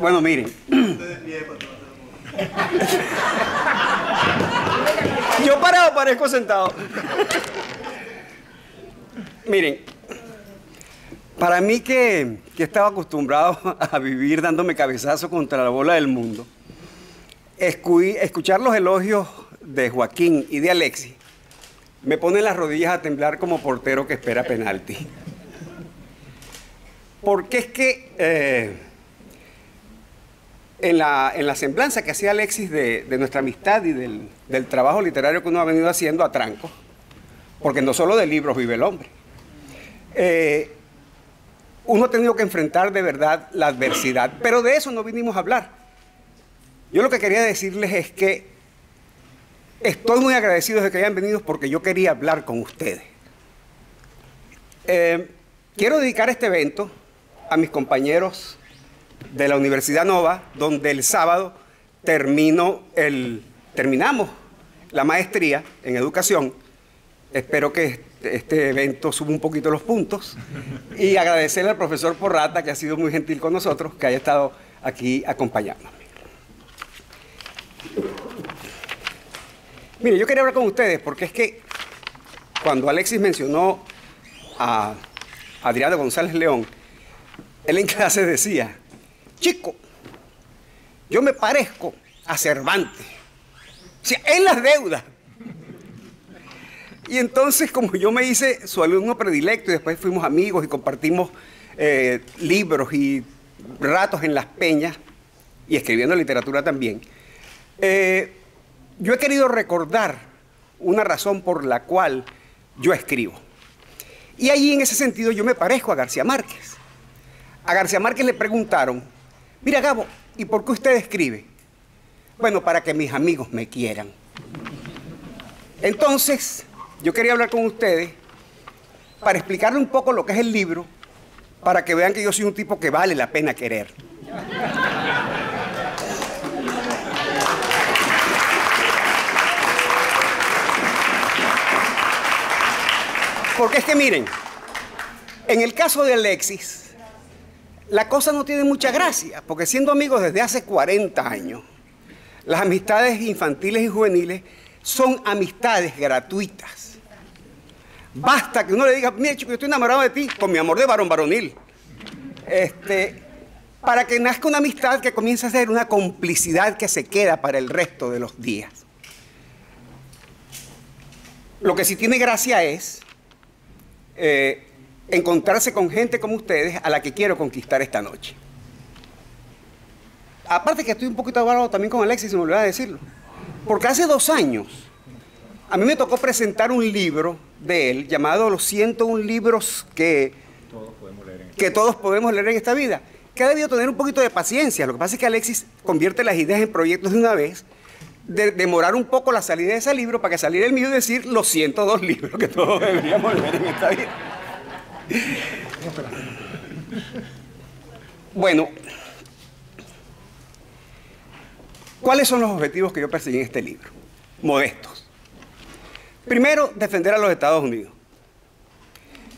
Bueno, miren. Yo parado parezco sentado. Miren, para mí que estaba acostumbrado a vivir dándome cabezazo contra la bola del mundo, escuchar los elogios de Joaquín y de Alexis me pone las rodillas a temblar como portero que espera penalti. Porque es que en la semblanza que hacía Alexis de nuestra amistad y del trabajo literario que uno ha venido haciendo a tranco, porque no solo de libros vive el hombre, uno ha tenido que enfrentar de verdad la adversidad, pero de eso no vinimos a hablar. Yo lo que quería decirles es que estoy muy agradecido de que hayan venido porque yo quería hablar con ustedes. Quiero dedicar este evento a mis compañeros de la Universidad Nova, donde el sábado terminamos la maestría en educación. Espero que este evento suba un poquito los puntos y agradecerle al profesor Porrata, que ha sido muy gentil con nosotros, que haya estado aquí acompañándonos. Mire, yo quería hablar con ustedes porque es que cuando Alexis mencionó a Adriano González León, él en clase decía: chico, yo me parezco a Cervantes, o sea, en las deudas. Y entonces, como yo me hice su alumno predilecto y después fuimos amigos y compartimos libros y ratos en las peñas y escribiendo literatura también, yo he querido recordar una razón por la cual yo escribo. Y allí, en ese sentido, yo me parezco a García Márquez. A García Márquez le preguntaron: mira, Gabo, ¿y por qué usted escribe? Bueno, para que mis amigos me quieran. Entonces, yo quería hablar con ustedes para explicarle un poco lo que es el libro, para que vean que yo soy un tipo que vale la pena querer. Porque es que miren, en el caso de Alexis, la cosa no tiene mucha gracia, porque siendo amigos desde hace 40 años, las amistades infantiles y juveniles son amistades gratuitas. Basta que uno le diga: mira, chico, yo estoy enamorado de ti, con mi amor de varón varonil. Para que nazca una amistad que comience a ser una complicidad que se queda para el resto de los días. Lo que sí tiene gracia es encontrarse con gente como ustedes, a la que quiero conquistar esta noche. Aparte que estoy un poquito hablando también con Alexis, se me olvidó decirlo, porque hace 2 años a mí me tocó presentar un libro de él llamado Los 101 libros que todos podemos leer en esta vida, que ha debido tener un poquito de paciencia. Lo que pasa es que Alexis convierte las ideas en proyectos de una vez, de demorar un poco la salida de ese libro para que saliera el mío y decir los 102 libros que todos deberíamos leer en esta vida. Bueno, ¿cuáles son los objetivos que yo perseguí en este libro? Modestos. Primero, defender a los Estados Unidos.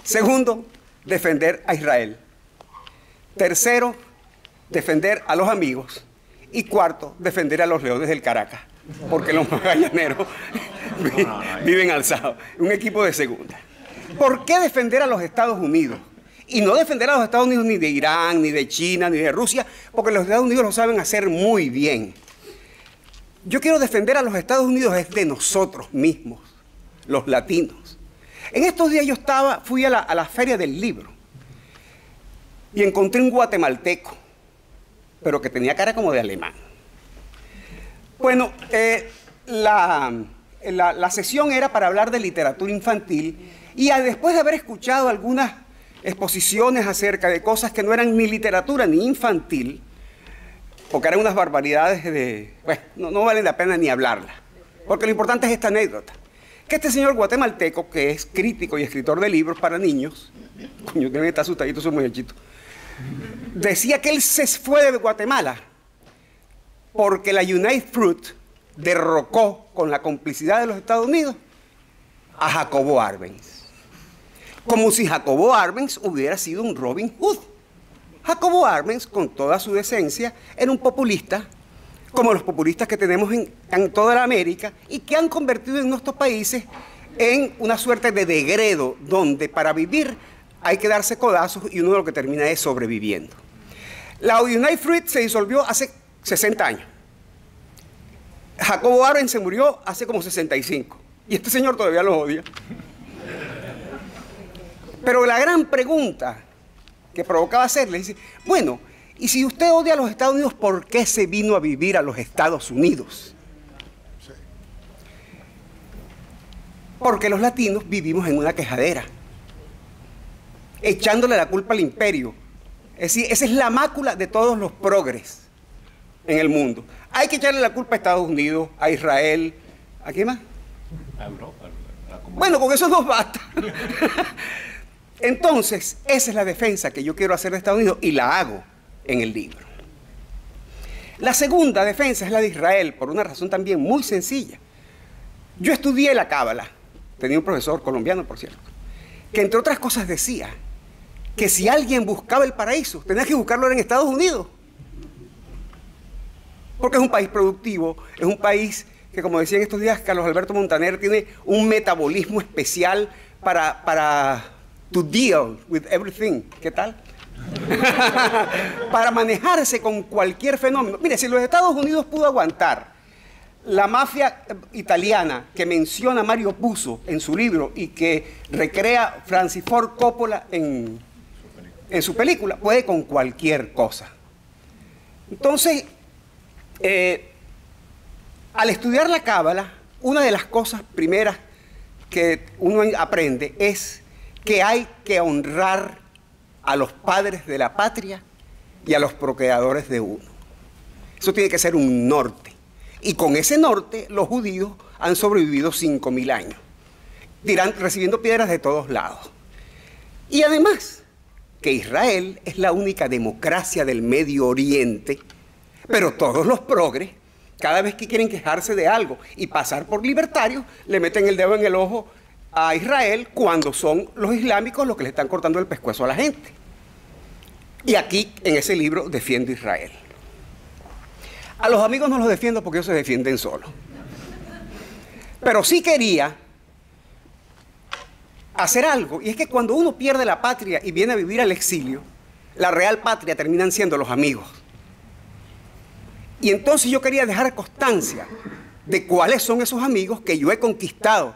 Segundo, defender a Israel. Tercero, defender a los amigos. Y cuarto, defender a los Leones del Caracas, porque los magallaneros viven alzados. Un equipo de segunda. ¿Por qué defender a los Estados Unidos? Y no defender a los Estados Unidos ni de Irán, ni de China, ni de Rusia, porque los Estados Unidos lo saben hacer muy bien. Yo quiero defender a los Estados Unidos es de nosotros mismos, los latinos. En estos días fui a la Feria del Libro y encontré un guatemalteco, pero que tenía cara como de alemán. Bueno, la sesión era para hablar de literatura infantil y después de haber escuchado algunas exposiciones acerca de cosas que no eran ni literatura ni infantil, porque eran unas barbaridades bueno, no vale la pena ni hablarla, porque lo importante es esta anécdota, que este señor guatemalteco, que es crítico y escritor de libros para niños, coño, debe estar asustadito su muchachito, decía que él se fue de Guatemala porque la United Fruit derrocó con la complicidad de los Estados Unidos a Jacobo Arbenz. Como si Jacobo Arbenz hubiera sido un Robin Hood. Jacobo Arbenz, con toda su decencia, era un populista, como los populistas que tenemos en toda la América, y que han convertido en nuestros países en una suerte de degredo, donde para vivir hay que darse codazos y uno lo que termina es sobreviviendo. La United Fruit se disolvió hace 60 años. Jacobo Arbenz se murió hace como 65. Y este señor todavía lo odia. Pero la gran pregunta que provocaba hacerle, dice, bueno, y si usted odia a los Estados Unidos, ¿por qué se vino a vivir a los Estados Unidos? Porque los latinos vivimos en una quejadera, echándole la culpa al imperio. Es decir, esa es la mácula de todos los progres en el mundo. Hay que echarle la culpa a Estados Unidos, a Israel, ¿a quién más? A Europa. Bueno, con esos dos basta. Entonces, esa es la defensa que yo quiero hacer de Estados Unidos y la hago en el libro. La segunda defensa es la de Israel, por una razón también muy sencilla. Yo estudié la Cábala, tenía un profesor colombiano, por cierto, que entre otras cosas decía que si alguien buscaba el paraíso, tenía que buscarlo en Estados Unidos. Porque es un país productivo, es un país que, como decía en estos días Carlos Alberto Montaner, tiene un metabolismo especial para to deal with everything. ¿Qué tal? Para manejarse con cualquier fenómeno. Mire, si los Estados Unidos pudo aguantar la mafia italiana que menciona Mario Puzo en su libro y que recrea Francis Ford Coppola en su película, puede con cualquier cosa. Entonces, al estudiar la Cábala, una de las cosas primeras que uno aprende es que hay que honrar a los padres de la patria y a los procreadores de uno. Eso tiene que ser un norte. Y con ese norte los judíos han sobrevivido 5.000 años, recibiendo piedras de todos lados. Y además, que Israel es la única democracia del Medio Oriente, pero todos los progres, cada vez que quieren quejarse de algo y pasar por libertarios, le meten el dedo en el ojo a Israel cuando son los islámicos los que le están cortando el pescuezo a la gente. Y aquí, en ese libro, defiendo a Israel. A los amigos no los defiendo porque ellos se defienden solos. Pero sí quería hacer algo, y es que cuando uno pierde la patria y viene a vivir al exilio, la real patria terminan siendo los amigos. Y entonces yo quería dejar constancia de cuáles son esos amigos que yo he conquistado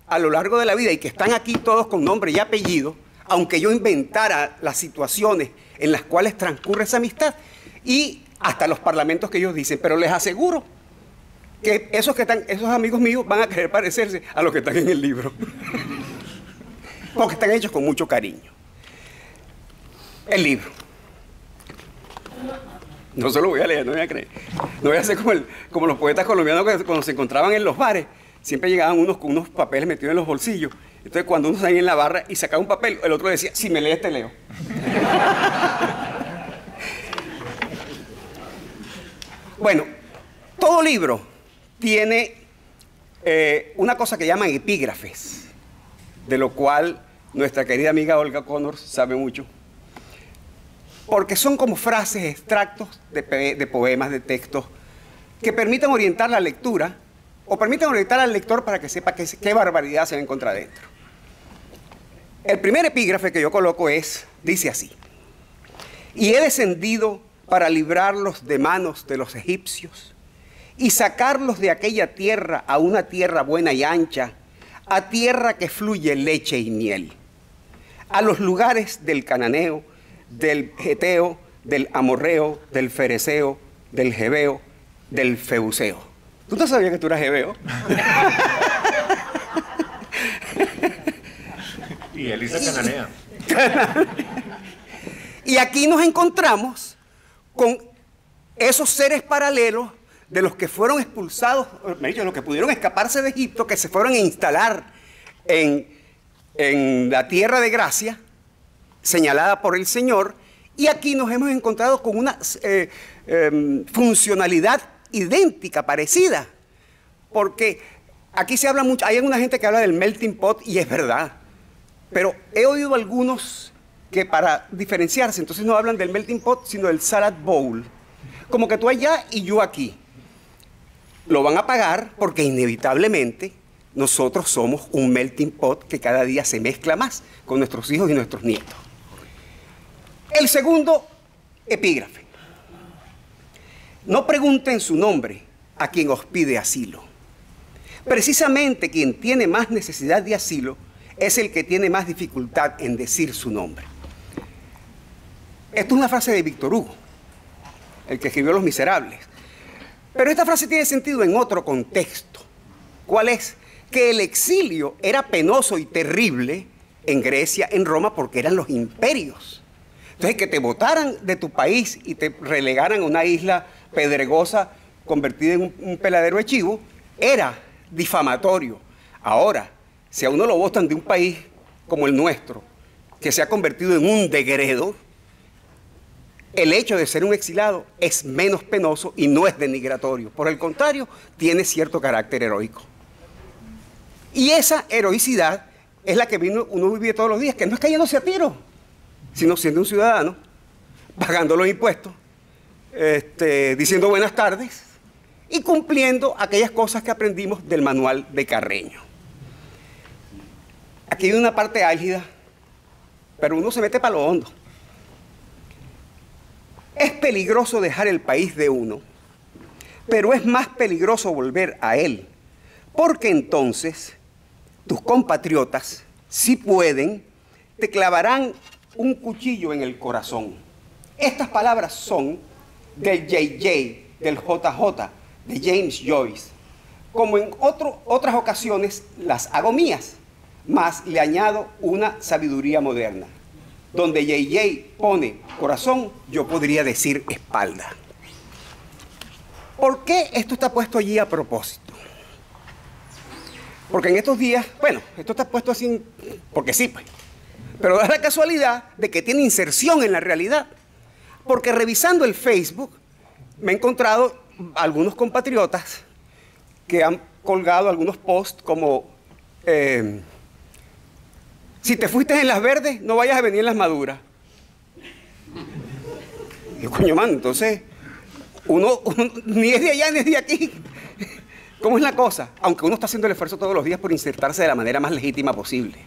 a lo largo de la vida y que están aquí todos con nombre y apellido, aunque yo inventara las situaciones en las cuales transcurre esa amistad y hasta los parlamentos que ellos dicen, pero les aseguro que esos amigos míos van a querer parecerse a los que están en el libro, porque están hechos con mucho cariño. El libro. No se lo voy a leer, no voy a creer. No voy a hacer como los poetas colombianos que cuando se encontraban en los bares, siempre llegaban unos con unos papeles metidos en los bolsillos. Entonces, cuando uno salía en la barra y sacaba un papel, el otro decía, si me lees, te leo. Bueno, todo libro tiene una cosa que llaman epígrafes, de lo cual nuestra querida amiga Olga Connors sabe mucho, porque son como frases, extractos de poemas, de textos, que permiten orientar la lectura, o permiten orientar al lector para que sepa qué barbaridad se va a encontrar dentro. El primer epígrafe que yo coloco dice así: y he descendido para librarlos de manos de los egipcios y sacarlos de aquella tierra a una tierra buena y ancha, a tierra que fluye leche y miel, a los lugares del cananeo, del geteo, del amorreo, del fereceo, del jebeo, del feuseo. ¿Tú no sabías que tú eras jebeo? Y Elisa cananea. Y aquí nos encontramos con esos seres paralelos de los que fueron expulsados, de los que pudieron escaparse de Egipto, que se fueron a instalar en la tierra de gracia, señalada por el Señor, y aquí nos hemos encontrado con una funcionalidad idéntica, parecida, porque aquí se habla mucho, hay alguna gente que habla del melting pot, y es verdad, pero he oído algunos que para diferenciarse, entonces no hablan del melting pot, sino del salad bowl. Como que tú allá y yo aquí. Lo van a pagar porque inevitablemente nosotros somos un melting pot que cada día se mezcla más con nuestros hijos y nuestros nietos. El segundo epígrafe. No pregunten su nombre a quien os pide asilo. Precisamente quien tiene más necesidad de asilo es el que tiene más dificultad en decir su nombre. Esto es una frase de Víctor Hugo, el que escribió Los Miserables. Pero esta frase tiene sentido en otro contexto. ¿Cuál es? Que el exilio era penoso y terrible en Grecia, en Roma, porque eran los imperios. Entonces, que te botaran de tu país y te relegaran a una isla pedregosa convertida en un peladero de chivo, era difamatorio. Ahora, si a uno lo botan de un país como el nuestro, que se ha convertido en un degredo, el hecho de ser un exilado es menos penoso y no es denigratorio. Por el contrario, tiene cierto carácter heroico. Y esa heroicidad es la que uno vive todos los días, que no es cayéndose a tiro, sino siendo un ciudadano, pagando los impuestos, diciendo buenas tardes y cumpliendo aquellas cosas que aprendimos del manual de Carreño. Aquí hay una parte álgida, pero uno se mete para lo hondo. Es peligroso dejar el país de uno, pero es más peligroso volver a él, porque entonces tus compatriotas, si pueden, te clavarán un cuchillo en el corazón. Estas palabras son del JJ, del JJ, de James Joyce. Como en otras ocasiones las hago mías, más le añado una sabiduría moderna. Donde JJ pone corazón, yo podría decir espalda. ¿Por qué esto está puesto allí a propósito? Porque en estos días, bueno, esto está puesto así porque sí, pues. Pero da la casualidad de que tiene inserción en la realidad. Porque revisando el Facebook, me he encontrado algunos compatriotas que han colgado algunos posts como si te fuiste en las verdes, no vayas a venir en las maduras. Y yo, coño, man, entonces, uno ni es de allá ni es de aquí. ¿Cómo es la cosa? Aunque uno está haciendo el esfuerzo todos los días por insertarse de la manera más legítima posible.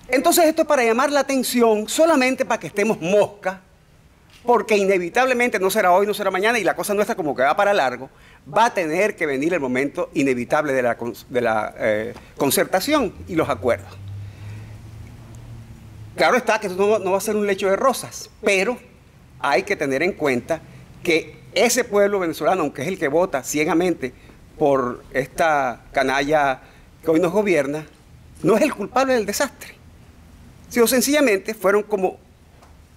Entonces esto es para llamar la atención, solamente para que estemos mosca, porque inevitablemente no será hoy, no será mañana, y la cosa nuestra como que va para largo, va a tener que venir el momento inevitable de la concertación y los acuerdos. Claro está que esto no va a ser un lecho de rosas, pero hay que tener en cuenta que ese pueblo venezolano, aunque es el que vota ciegamente por esta canalla que hoy nos gobierna, no es el culpable del desastre, sino sencillamente fueron como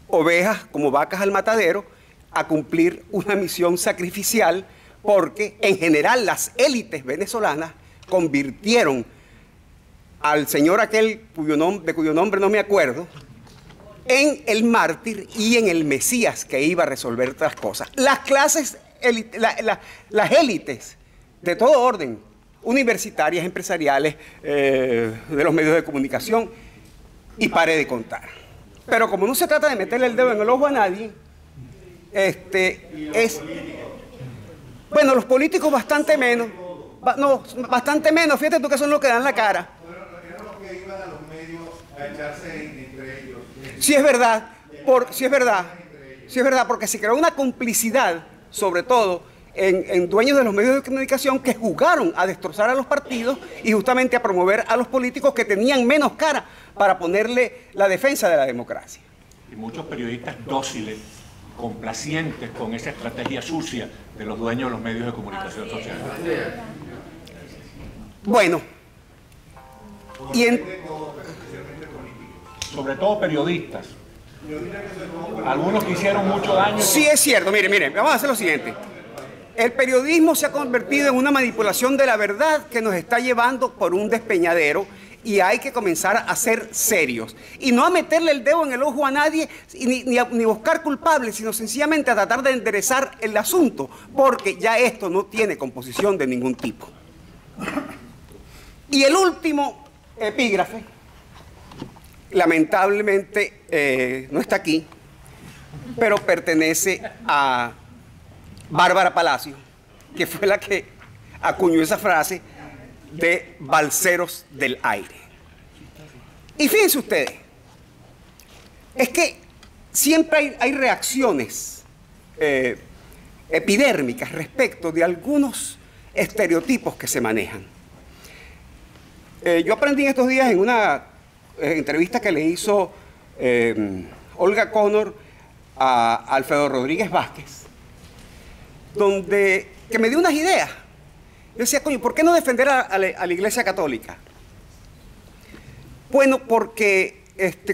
ovejas, como vacas al matadero, a cumplir una misión sacrificial, porque en general las élites venezolanas convirtieron al señor aquel de cuyo nombre no me acuerdo, en el mártir y en el Mesías que iba a resolver otras cosas. Las clases, las élites de todo orden, universitarias, empresariales, de los medios de comunicación, y pare de contar. Pero como no se trata de meterle el dedo en el ojo a nadie, bueno, los políticos bastante menos, bastante menos, fíjate tú que son los que dan la cara. Sí es verdad, porque se creó una complicidad, sobre todo en dueños de los medios de comunicación, que jugaron a destrozar a los partidos y justamente a promover a los políticos que tenían menos cara para ponerle la defensa de la democracia. Y muchos periodistas dóciles, complacientes con esa estrategia sucia de los dueños de los medios de comunicación social. Bueno, sobre todo periodistas. Algunos que hicieron mucho daño. Sí es cierto, mire, vamos a hacer lo siguiente. El periodismo se ha convertido en una manipulación de la verdad que nos está llevando por un despeñadero, y hay que comenzar a ser serios. Y no a meterle el dedo en el ojo a nadie, ni buscar culpables, sino sencillamente a tratar de enderezar el asunto, porque ya esto no tiene composición de ningún tipo. Y el último epígrafe lamentablemente no está aquí, pero pertenece a Bárbara Palacio, que fue la que acuñó esa frase de balseros del aire. Y fíjense ustedes, es que siempre hay reacciones epidérmicas respecto de algunos estereotipos que se manejan. Yo aprendí en estos días en una entrevista que le hizo Olga Connor a Alfredo Rodríguez Vázquez, que me dio unas ideas. Yo decía, coño, ¿por qué no defender a la Iglesia Católica? Bueno, porque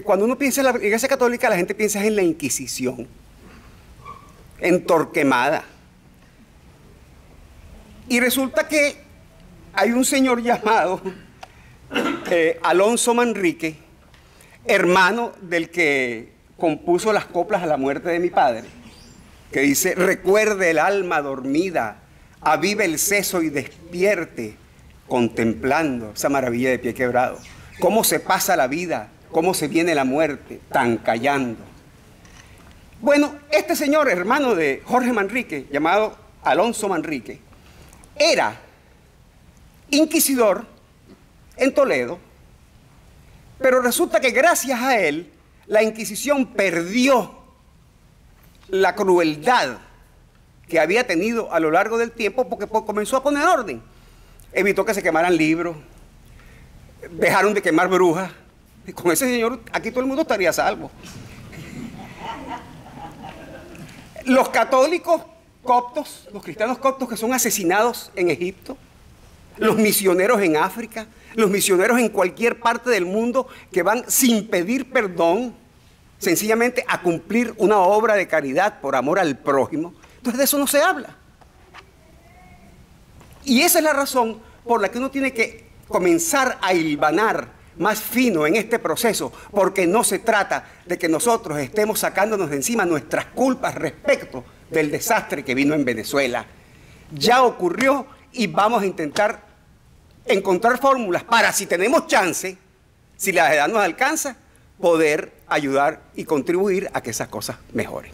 cuando uno piensa en la Iglesia Católica, la gente piensa en la Inquisición, en Torquemada. Y resulta que hay un señor llamado Alonso Manrique, hermano del que compuso las coplas a la muerte de mi padre, que dice: recuerde el alma dormida, avive el seso y despierte, contemplando esa maravilla de pie quebrado. Cómo se pasa la vida, cómo se viene la muerte, tan callando. Bueno, este señor, hermano de Jorge Manrique, llamado Alonso Manrique, era inquisidor en Toledo, pero resulta que gracias a él la Inquisición perdió la crueldad que había tenido a lo largo del tiempo, porque comenzó a poner orden. Evitó que se quemaran libros, dejaron de quemar brujas. Y con ese señor aquí todo el mundo estaría a salvo. Los católicos coptos, los cristianos coptos que son asesinados en Egipto, los misioneros en África, los misioneros en cualquier parte del mundo que van sin pedir perdón, sencillamente a cumplir una obra de caridad por amor al prójimo. Entonces de eso no se habla. Y esa es la razón por la que uno tiene que comenzar a hilvanar más fino en este proceso, porque no se trata de que nosotros estemos sacándonos de encima nuestras culpas respecto del desastre que vino en Venezuela. Ya ocurrió y vamos a intentar encontrar fórmulas para, si tenemos chance, si la edad nos alcanza, poder ayudar y contribuir a que esas cosas mejoren.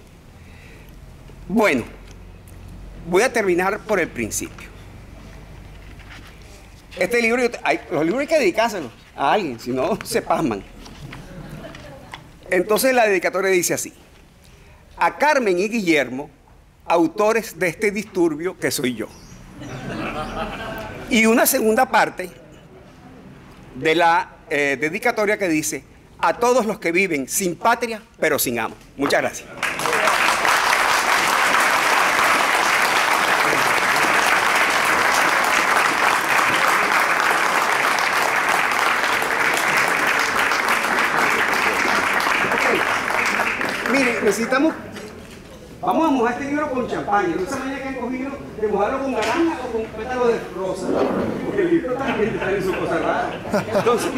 Bueno, voy a terminar por el principio. Este libro, los libros hay que dedicárselos a alguien, si no se pasman. Entonces la dedicatoria dice así: a Carmen y Guillermo, autores de este disturbio que soy yo. Y una segunda parte de la dedicatoria que dice: a todos los que viven sin patria pero sin amo. Muchas gracias. Miren, necesitamos, vamos a mojar este libro con champaña, no esa manera que han cogido de mojarlo con naranja o con pétalo de rosa, porque el libro también está en su cosa rara. Entonces,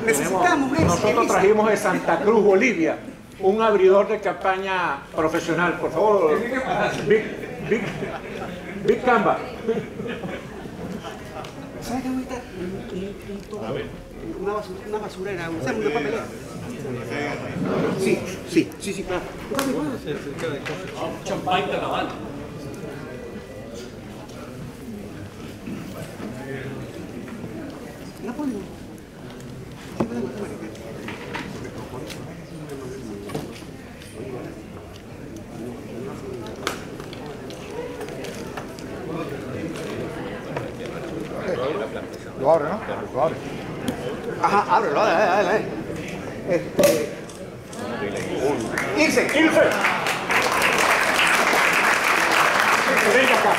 necesitamos eso. Nosotros trajimos de Santa Cruz, Bolivia, un abridor de campaña profesional, por favor. Big Camba. ¿Sabes qué ahorita? Una basurera, una papelera. Sí, claro. Champagne de La Habana. Lo abre, ¿no? Lo abre. Ajá, ábrelo, dale. Irse. Venga acá.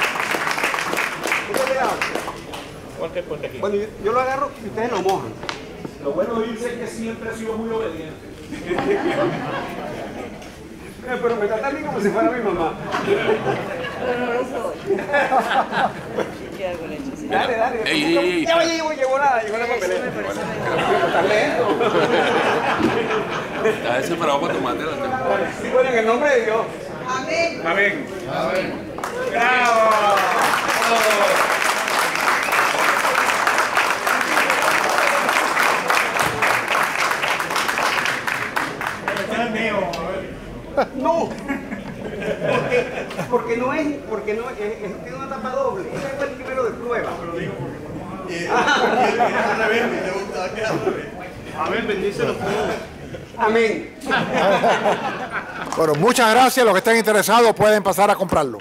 Ponte aquí. Bueno, yo lo agarro y ustedes lo mojan. Lo bueno de Ilse es que siempre ha sido muy obediente. Pero me trata a mí como si fuera mi mamá. No lo soy. ¿Qué hago leche? ¿Sí? Dale. Ya llegó la papelera. Estás lento. Está desesperado para tomarte la temporada. Sí, bueno, en el nombre de Dios. Amén. ¡Bravo! No. Porque no es, tiene una tapa doble. Ese fue el primero de prueba. A ver, bendícelo. Amén. Bueno, muchas gracias. Los que estén interesados pueden pasar a comprarlo.